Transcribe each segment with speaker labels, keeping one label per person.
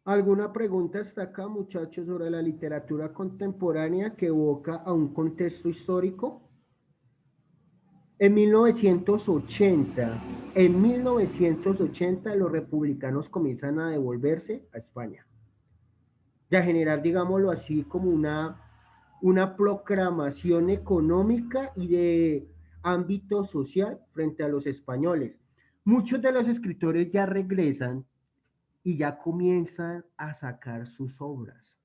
Speaker 1: ¿Alguna pregunta hasta acá, muchachos, sobre la literatura contemporánea que evoca a un contexto histórico? En 1980, en 1980 los republicanos comienzan a devolverse a España y a generar, digámoslo así, como una proclamación económica y de ámbito social frente a los españoles. Muchos de los escritores ya regresan y ya comienzan a sacar sus obras,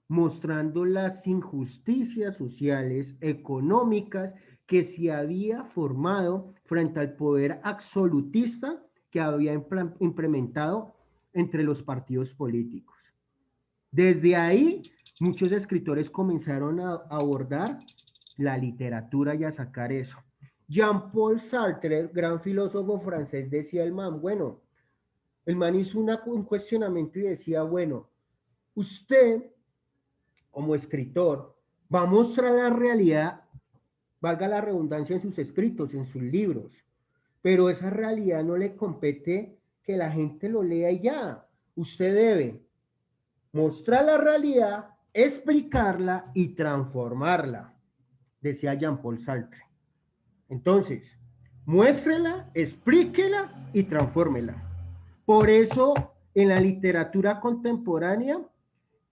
Speaker 1: mostrando las injusticias sociales, económicas que se había formado frente al poder absolutista que había implementado entre los partidos políticos. Desde ahí, muchos escritores comenzaron a abordar la literatura y a sacar eso. Jean-Paul Sartre, gran filósofo francés, decía el man, bueno, el man hizo un cuestionamiento y decía, bueno, usted como escritor va a mostrar la realidad, valga la redundancia, en sus escritos, en sus libros, pero esa realidad no le compete que la gente lo lea y ya. Usted debe mostrar la realidad, explicarla y transformarla, decía Jean-Paul Sartre. Entonces, muéstrela, explíquela y transfórmela. Por eso, en la literatura contemporánea,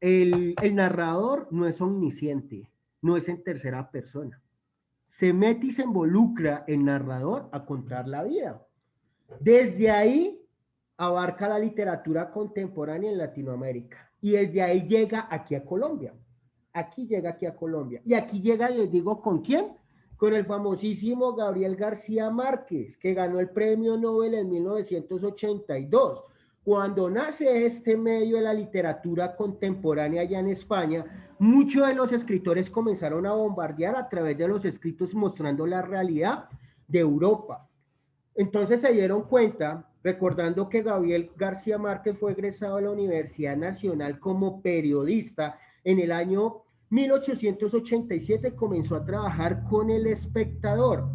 Speaker 1: el narrador no es omnisciente, no es en tercera persona. Se mete y se involucra el narrador a contar la vida. Desde ahí abarca la literatura contemporánea en Latinoamérica y desde ahí llega aquí a Colombia. Aquí llega aquí a Colombia. Y aquí llega, les digo, ¿con quién? Con el famosísimo Gabriel García Márquez, que ganó el premio Nobel en 1982. Cuando nace este medio de la literatura contemporánea allá en España, muchos de los escritores comenzaron a bombardear a través de los escritos mostrando la realidad de Europa. Entonces se dieron cuenta, recordando que Gabriel García Márquez fue egresado de la Universidad Nacional como periodista en el año 1887, comenzó a trabajar con El Espectador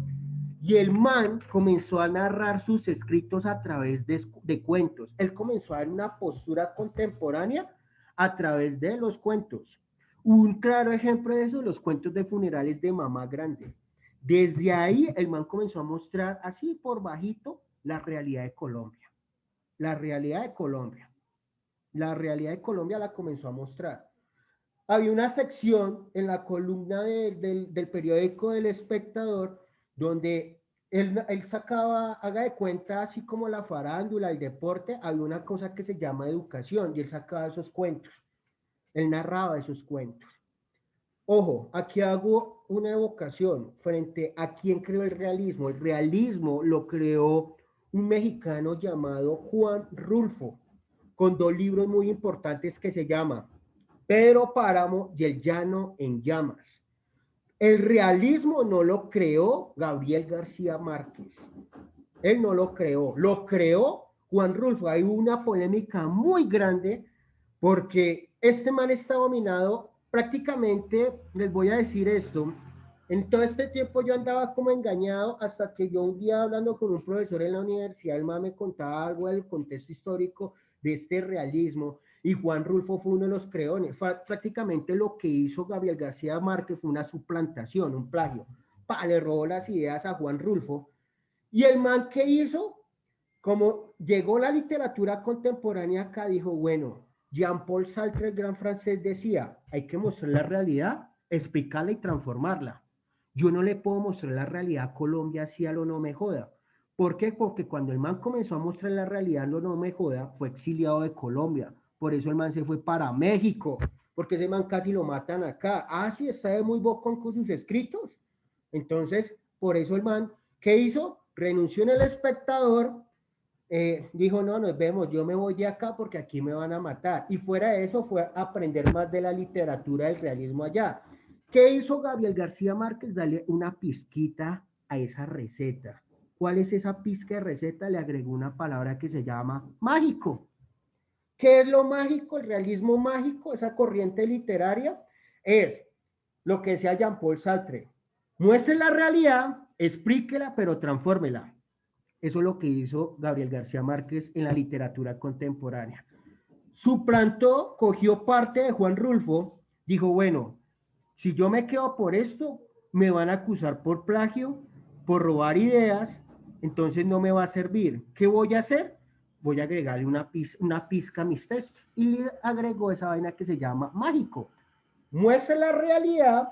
Speaker 1: y el man comenzó a narrar sus escritos a través de cuentos. Él comenzó a dar una postura contemporánea a través de los cuentos. Un claro ejemplo de eso, los cuentos de funerales de Mamá Grande. Desde ahí el man comenzó a mostrar así por bajito la realidad de Colombia. La realidad de Colombia. La realidad de Colombia la comenzó a mostrar. Había una sección en la columna del periódico del Espectador donde él sacaba, haga de cuenta, así como la farándula, el deporte, había una cosa que se llama educación y él sacaba esos cuentos. Él narraba esos cuentos. Ojo, aquí hago una evocación frente a quién creó el realismo. El realismo lo creó un mexicano llamado Juan Rulfo, con dos libros muy importantes que se llaman Pedro Páramo y El Llano en Llamas. El realismo no lo creó Gabriel García Márquez. Él no lo creó Juan Rulfo. Hay una polémica muy grande porque este man está dominado prácticamente, les voy a decir esto, en todo este tiempo yo andaba como engañado hasta que yo un día hablando con un profesor en la universidad, el man me contaba algo del contexto histórico de este realismo y Juan Rulfo fue uno de los creadores. Prácticamente lo que hizo Gabriel García Márquez fue una suplantación, un plagio. Le robó las ideas a Juan Rulfo y el man que hizo, como llegó la literatura contemporánea acá, dijo, bueno, Jean-Paul Sartre, el gran francés, decía, hay que mostrar la realidad, explicarla y transformarla. Yo no le puedo mostrar la realidad a Colombia si a lo no me joda. ¿Por qué? Porque cuando el man comenzó a mostrar la realidad, lo no me joda, fue exiliado de Colombia. Por eso el man se fue para México, porque ese man casi lo matan acá. Ah, sí, está de muy bocón con sus escritos. Entonces, por eso el man, ¿qué hizo? Renunció en El Espectador, dijo, no, nos vemos, yo me voy de acá porque aquí me van a matar. Y fuera de eso fue a aprender más de la literatura del realismo allá. ¿Qué hizo Gabriel García Márquez? Darle una pizquita a esa receta. ¿Cuál es esa pizca de receta? Le agregó una palabra que se llama mágico. ¿Qué es lo mágico? El realismo mágico, esa corriente literaria, es lo que decía Jean-Paul Sartre. Muestre la realidad, explíquela, pero transfórmela. Eso es lo que hizo Gabriel García Márquez en la literatura contemporánea. Suplantó, cogió parte de Juan Rulfo, dijo, bueno, si yo me quedo por esto, me van a acusar por plagio, por robar ideas, entonces no me va a servir. ¿Qué voy a hacer? Voy a agregarle una pizca a mis textos. Y le agregó esa vaina que se llama mágico. Muestra la realidad,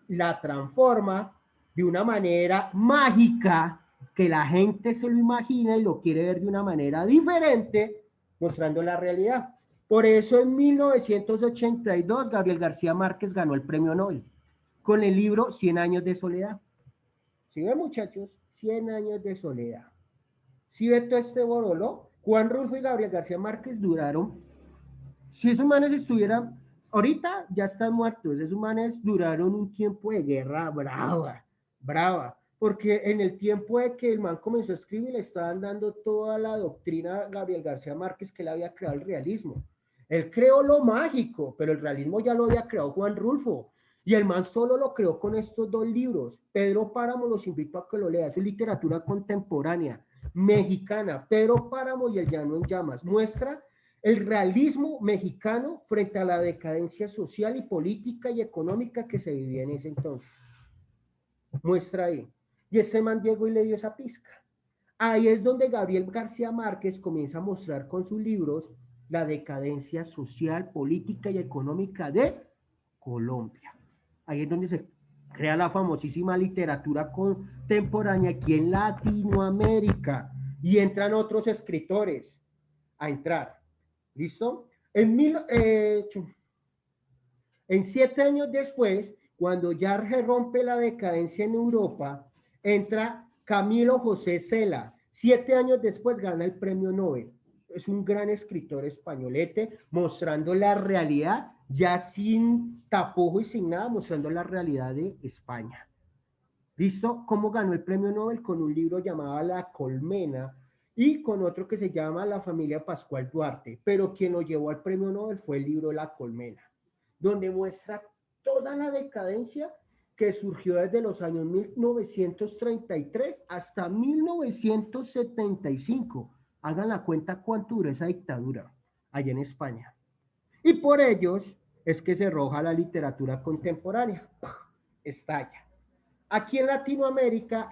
Speaker 1: la transforma de una manera mágica, que la gente se lo imagina y lo quiere ver de una manera diferente, mostrando la realidad. Por eso en 1982 Gabriel García Márquez ganó el premio Nobel con el libro 100 años de soledad. ¿Sí ven, muchachos? 100 años de soledad. ¿Sí ve todo este borolo? Juan Rulfo y Gabriel García Márquez duraron, si esos manes estuvieran, ahorita ya están muertos, esos manes duraron un tiempo de guerra brava, brava, porque en el tiempo de que el man comenzó a escribir le estaban dando toda la doctrina a Gabriel García Márquez, que él había creado el realismo. Él creó lo mágico, pero el realismo ya lo había creado Juan Rulfo. Y el man solo lo creó con estos dos libros. Pedro Páramo, los invito a que lo lea, es literatura contemporánea, mexicana. Pedro Páramo y el Llano en Llamas. Muestra el realismo mexicano frente a la decadencia social y política y económica que se vivía en ese entonces. Muestra ahí. Y este man llegó y le dio esa pizca. Ahí es donde Gabriel García Márquez comienza a mostrar con sus libros la decadencia social, política y económica de Colombia. Ahí es donde se crea la famosísima literatura contemporánea aquí en Latinoamérica. Y entran otros escritores a entrar. ¿Listo? En 7 años después, cuando ya se rompe la decadencia en Europa, entra Camilo José Cela. 7 años después gana el premio Nobel. Es un gran escritor españolete, mostrando la realidad, ya sin tapujo y sin nada, mostrando la realidad de España. ¿Listo? ¿Cómo ganó el premio Nobel? Con un libro llamado La Colmena y con otro que se llama La familia Pascual Duarte. Pero quien lo llevó al premio Nobel fue el libro La Colmena, donde muestra toda la decadencia que surgió desde los años 1933 hasta 1975. Hagan la cuenta cuánto duró esa dictadura allá en España. Y por ellos es que se arroja la literatura contemporánea. Estalla. Aquí en Latinoamérica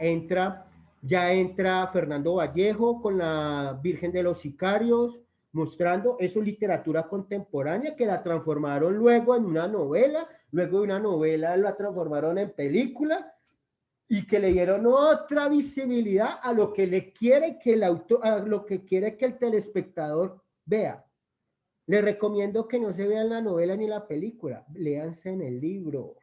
Speaker 1: ya entra Fernando Vallejo con la Virgen de los Sicarios, mostrando eso, literatura contemporánea, que la transformaron luego en una novela, luego de una novela la transformaron en película, y que le dieron otra visibilidad a lo que le quiere que el autor, a lo que quiere que el telespectador vea. Le recomiendo que no se vean la novela ni la película, léanse en el libro.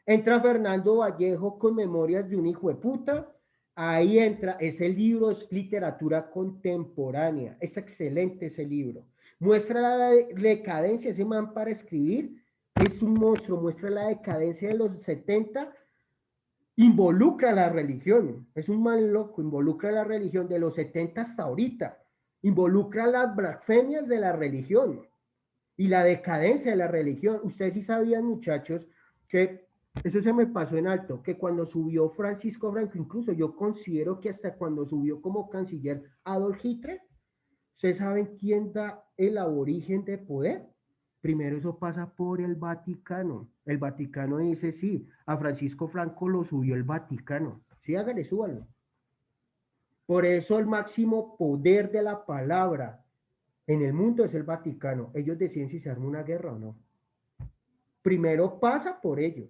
Speaker 1: Entra Fernando Vallejo con Memorias de un hijo de puta. Ahí entra, ese libro es literatura contemporánea. Es excelente ese libro. Muestra la decadencia, ese man para escribir es un monstruo. Muestra la decadencia de los 70. Involucra la religión. Es un man loco, involucra la religión de los 70 hasta ahorita. Involucra las blasfemias de la religión y la decadencia de la religión. Ustedes sí sabían, muchachos, que eso se me pasó en alto, que cuando subió Francisco Franco, incluso yo considero que hasta cuando subió como canciller Adolf Hitler, ¿ustedes saben quién da el aborigen de poder? Primero eso pasa por el Vaticano. El Vaticano dice, sí, a Francisco Franco lo subió el Vaticano. Sí, hágale, súbanlo. Por eso el máximo poder de la palabra en el mundo es el Vaticano. Ellos deciden si se arma una guerra o no. Primero pasa por ellos.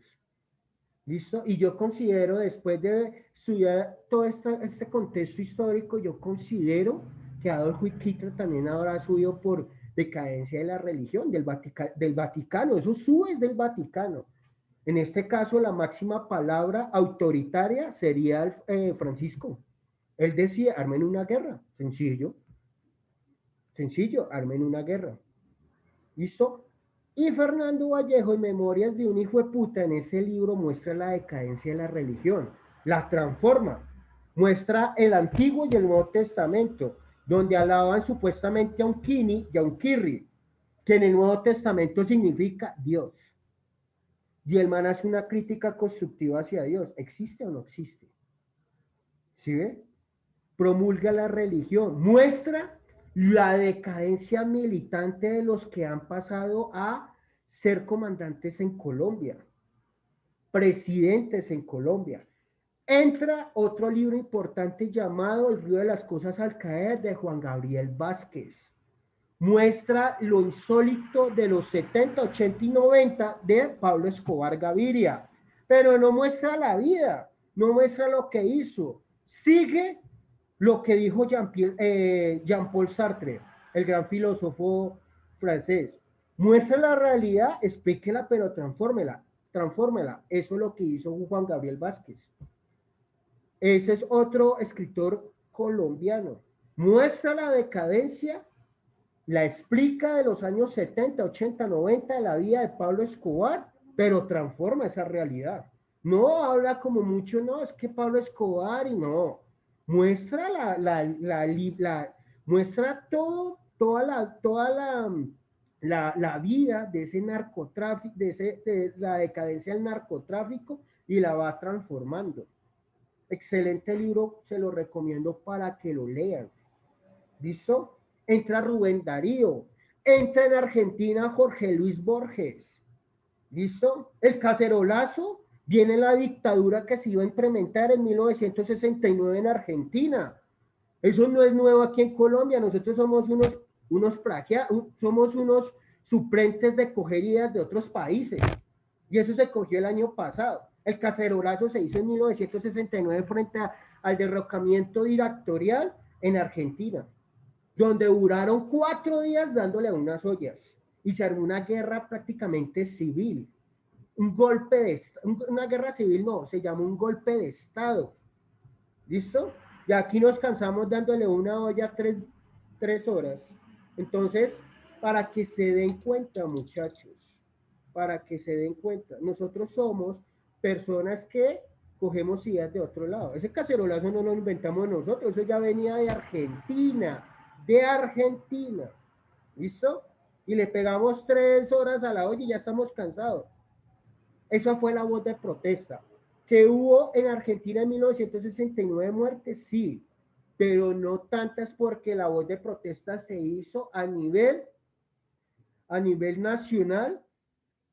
Speaker 1: ¿Listo? Y yo considero, después de estudiar todo este contexto histórico, yo considero que Adolf Hitler también habrá subido por decadencia de la religión, del Vaticano. Eso sube del Vaticano. En este caso, la máxima palabra autoritaria sería Francisco. Él decía, armen una guerra. Sencillo. Sencillo, armen una guerra. ¿Listo? Y Fernando Vallejo, en Memorias de un hijo de puta, en ese libro muestra la decadencia de la religión, la transforma, muestra el Antiguo y el Nuevo Testamento, donde alaban supuestamente a un Kini y a un Kirri, que en el Nuevo Testamento significa Dios. Y el man hace una crítica constructiva hacia Dios. ¿Existe o no existe? ¿Sí ve? Promulga la religión, muestra la decadencia militante de los que han pasado a ser comandantes en Colombia, presidentes en Colombia. Entra otro libro importante llamado El río de las cosas al caer de Juan Gabriel Vázquez. Muestra lo insólito de los 70, 80 y 90 de Pablo Escobar Gaviria, pero no muestra la vida, no muestra lo que hizo. Sigue lo que dijo Jean-Paul Sartre, el gran filósofo francés. Muestra la realidad, explíquela, pero transfórmela, transfórmela. Eso es lo que hizo Juan Gabriel Vázquez. Ese es otro escritor colombiano. Muestra la decadencia, la explica de los años 70, 80, 90 de la vida de Pablo Escobar, pero transforma esa realidad. No habla como mucho, no, es que Pablo Escobar y no. Muestra muestra toda la vida de ese narcotráfico, de la decadencia del narcotráfico y la va transformando. Excelente libro, se lo recomiendo para que lo lean. ¿Listo? Entra Rubén Darío. Entra en Argentina Jorge Luis Borges. ¿Listo? El cacerolazo, viene la dictadura que se iba a implementar en 1969 en Argentina. Eso no es nuevo aquí en Colombia. Nosotros somos somos unos suplentes de coger ideas de otros países. Y eso se cogió el año pasado. El cacerolazo se hizo en 1969 frente al derrocamiento dictatorial en Argentina, donde duraron 4 días dándole a unas ollas y se armó una guerra prácticamente civil, un golpe de una guerra civil no, se llamó un golpe de Estado. ¿Listo? Y aquí nos cansamos dándole una olla 3 horas. Entonces, para que se den cuenta, muchachos, para que se den cuenta, nosotros somos personas que cogemos ideas de otro lado. Ese cacerolazo no lo inventamos nosotros, eso ya venía de Argentina, ¿listo? Y le pegamos 3 horas a la olla y ya estamos cansados. Esa fue la voz de protesta. ¿Que hubo en Argentina en 1969 muertes? Sí, pero no tantas porque la voz de protesta se hizo a nivel nacional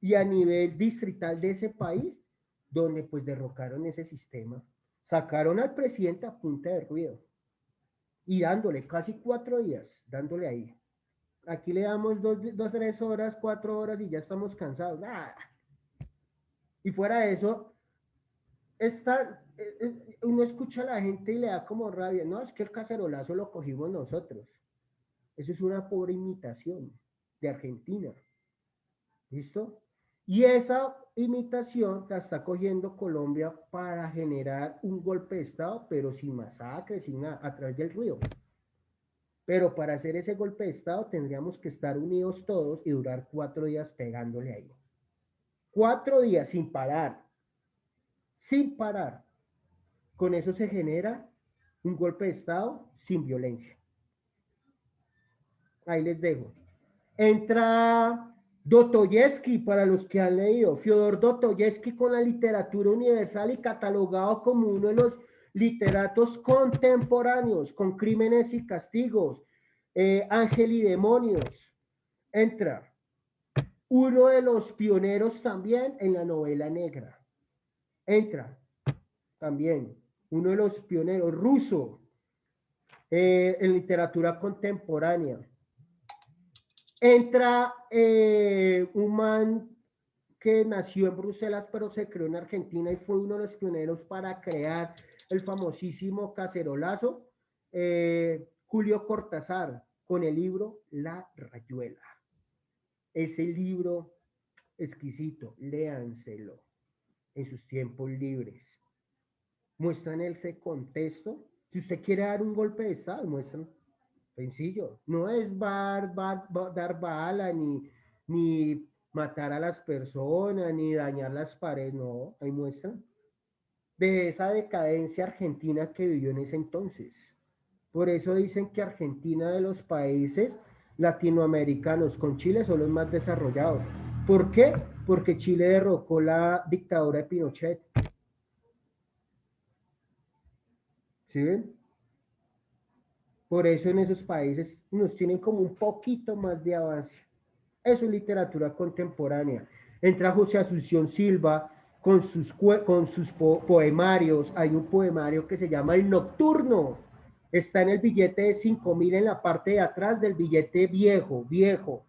Speaker 1: y a nivel distrital de ese país, donde pues derrocaron ese sistema. Sacaron al presidente a punta de ruido y dándole casi 4 días, dándole ahí. Aquí le damos 3 horas, 4 horas y ya estamos cansados. ¡Ah! Y fuera de eso, uno escucha a la gente y le da como rabia. No, es que el cacerolazo lo cogimos nosotros. Eso es una pobre imitación de Argentina. ¿Listo? Y esa imitación la está cogiendo Colombia para generar un golpe de Estado, pero sin masacre, sin nada, a través del río. Pero para hacer ese golpe de Estado tendríamos que estar unidos todos y durar 4 días pegándole ahí. 4 días sin parar. Sin parar. Con eso se genera un golpe de Estado sin violencia. Ahí les dejo. Entra Dostoyevsky, para los que han leído, Fyodor Dostoyevsky, con la literatura universal y catalogado como uno de los literatos contemporáneos, con Crímenes y Castigos, Ángel y Demonios. Entra uno de los pioneros también en la novela negra. Entra también uno de los pioneros ruso en literatura contemporánea. Entra un man que nació en Bruselas pero se creó en Argentina y fue uno de los pioneros para crear el famosísimo cacerolazo, Julio Cortázar, con el libro La Rayuela. Ese libro exquisito, léanselo en sus tiempos libres. Muestran ese contexto. Si usted quiere dar un golpe de Estado, muestran. Sencillo, no es dar bala, ni matar a las personas, ni dañar las paredes, no, hay muestran de esa decadencia argentina que vivió en ese entonces. Por eso dicen que Argentina, de los países latinoamericanos con Chile, son los más desarrollados. ¿Por qué? Porque Chile derrocó la dictadura de Pinochet. ¿Sí? Por eso en esos países nos tienen como un poquito más de avance. Eso es literatura contemporánea. Entra José Asunción Silva con sus poemarios. Hay un poemario que se llama El Nocturno. Está en el billete de 5.000 en la parte de atrás del billete viejo, viejo.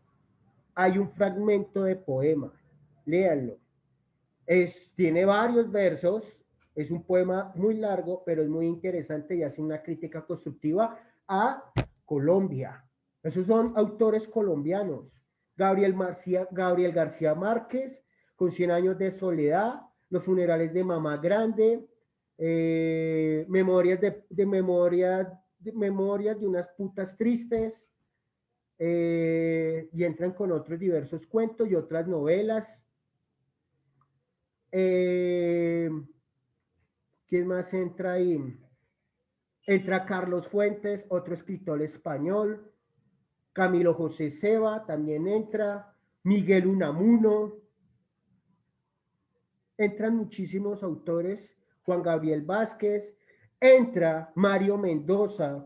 Speaker 1: Hay un fragmento de poema. Léanlo. Tiene varios versos, es un poema muy largo, pero es muy interesante y hace una crítica constructiva a Colombia. Esos son autores colombianos. Gabriel García Márquez, con 100 años de soledad, Los funerales de Mamá Grande, memorias de unas putas tristes, y entran con otros diversos cuentos y otras novelas. Eh, ¿Quién más entra ahí? Entra Carlos Fuentes, otro escritor español. Camilo José Ceba también entra. Miguel Unamuno. Entran muchísimos autores. Juan Gabriel Vázquez. Entra Mario Mendoza.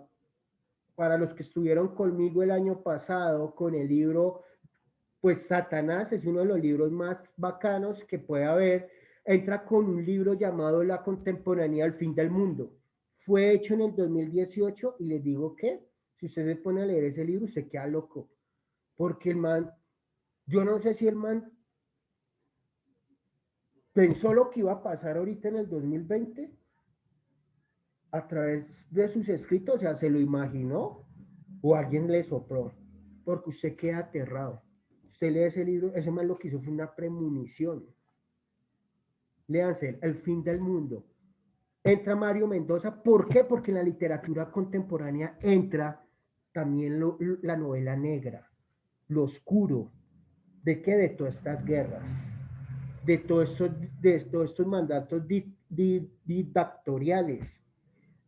Speaker 1: Para los que estuvieron conmigo el año pasado con el libro, pues Satanás es uno de los libros más bacanos que puede haber. Entra con un libro llamado La contemporaneidad al fin del mundo. Fue hecho en el 2018 y les digo que si usted se pone a leer ese libro, se queda loco. Porque el man, yo no sé si el man pensó lo que iba a pasar ahorita en el 2020 a través de sus escritos, o sea, se lo imaginó o alguien le sopló, porque usted queda aterrado. Usted lee ese libro, ese man lo que hizo fue una premonición. Léanse El fin del mundo. Entra Mario Mendoza, ¿por qué? Porque en la literatura contemporánea entra también la novela negra, lo oscuro. ¿De qué? De todas estas guerras, de todos estos mandatos dictatoriales.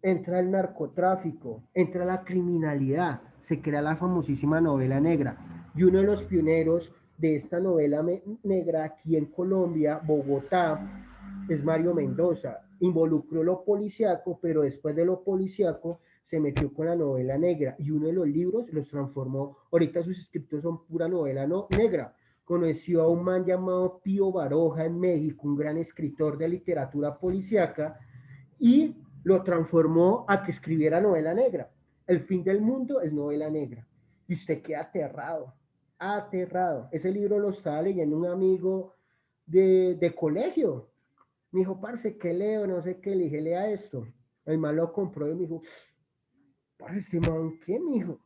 Speaker 1: Entra el narcotráfico, entra la criminalidad, se crea la famosísima novela negra. Y uno de los pioneros de esta novela negra aquí en Colombia, Bogotá, es Mario Mendoza. Involucró lo policiaco, pero después de lo policiaco se metió con la novela negra y uno de los libros los transformó. Ahorita sus escritos son pura novela negra. Conoció a un man llamado Pío Baroja en México, un gran escritor de literatura policiaca, y lo transformó a que escribiera novela negra. El fin del mundo es novela negra. Y usted queda aterrado, aterrado. Ese libro lo estaba leyendo un amigo de colegio. Me dijo, parce, ¿qué leo? No sé qué. Le dije, lea esto. El man lo compró y me dijo, parce, ¿este man qué? Me dijo,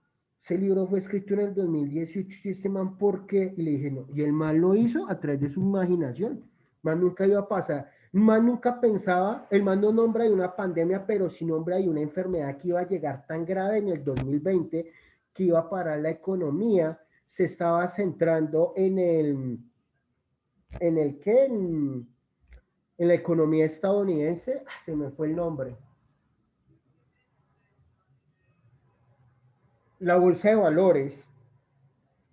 Speaker 1: ese libro fue escrito en el 2018 y este man, ¿por qué? Y le dije, no. Y el man lo hizo a través de su imaginación. El man nunca iba a pasar. El man nunca pensaba, el man no nombra de una pandemia, pero sí nombra de una enfermedad que iba a llegar tan grave en el 2020 que iba a parar la economía. Se estaba centrando en el que, en la economía estadounidense, se me fue el nombre, la bolsa de valores,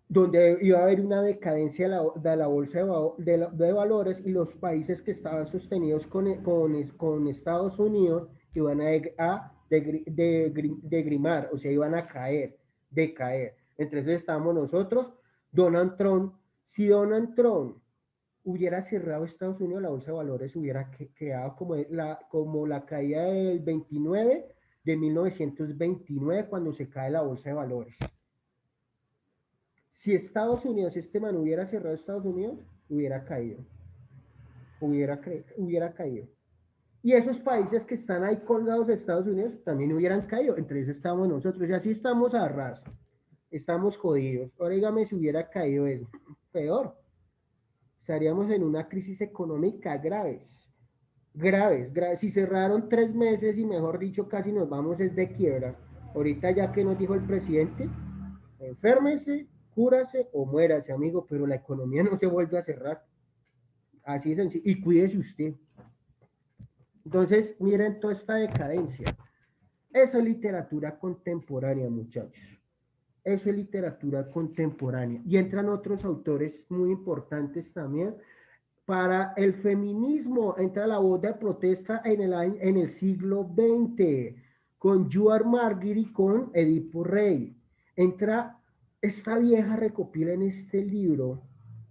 Speaker 1: donde iba a haber una decadencia de la bolsa de valores y los países que estaban sostenidos con Estados Unidos iban a degrimar, o sea, iban a caer, decaer. Entonces estábamos nosotros, Donald Trump, si Donald Trump hubiera cerrado Estados Unidos, la bolsa de valores hubiera quedado como la caída del 29 de 1929 cuando se cae la bolsa de valores. Si Estados Unidos, este man hubiera cerrado Estados Unidos, hubiera caído. Hubiera caído. Y esos países que están ahí colgados de Estados Unidos también hubieran caído. Entre eso estamos nosotros. Y así estamos a ras. Estamos jodidos. Ahora dígame si hubiera caído eso. Peor. Estaríamos en una crisis económica graves. Graves, graves. Si cerraron 3 meses y mejor dicho casi nos vamos desde quiebra. Ahorita ya que nos dijo el presidente, enférmese, cúrase o muérase, amigo, pero la economía no se vuelve a cerrar. Así es sencillo. Y cuídese usted. Entonces, miren toda esta decadencia. Eso es literatura contemporánea, muchachos. Eso es literatura contemporánea. Y entran otros autores muy importantes también. Para el feminismo entra la voz de protesta en el siglo XX, con Yuar Margir y con Edipo Rey. Entra, esta vieja recopila en este libro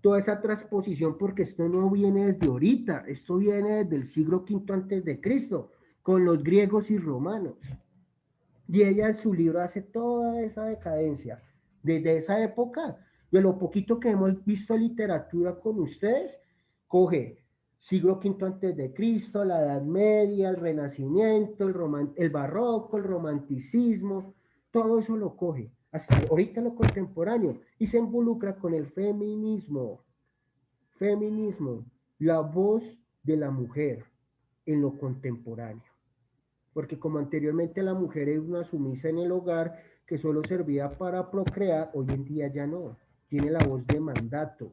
Speaker 1: toda esa transposición, porque esto no viene desde ahorita, esto viene desde el siglo V antes de Cristo, con los griegos y romanos. Y ella en su libro hace toda esa decadencia. Desde esa época, de lo poquito que hemos visto literatura con ustedes, coge siglo V antes de Cristo, la Edad Media, el Renacimiento, el Barroco, el Romanticismo, todo eso lo coge, hasta ahorita lo contemporáneo, y se involucra con el feminismo. Feminismo, la voz de la mujer en lo contemporáneo. Porque como anteriormente la mujer era una sumisa en el hogar que solo servía para procrear, hoy en día ya no, tiene la voz de mandato.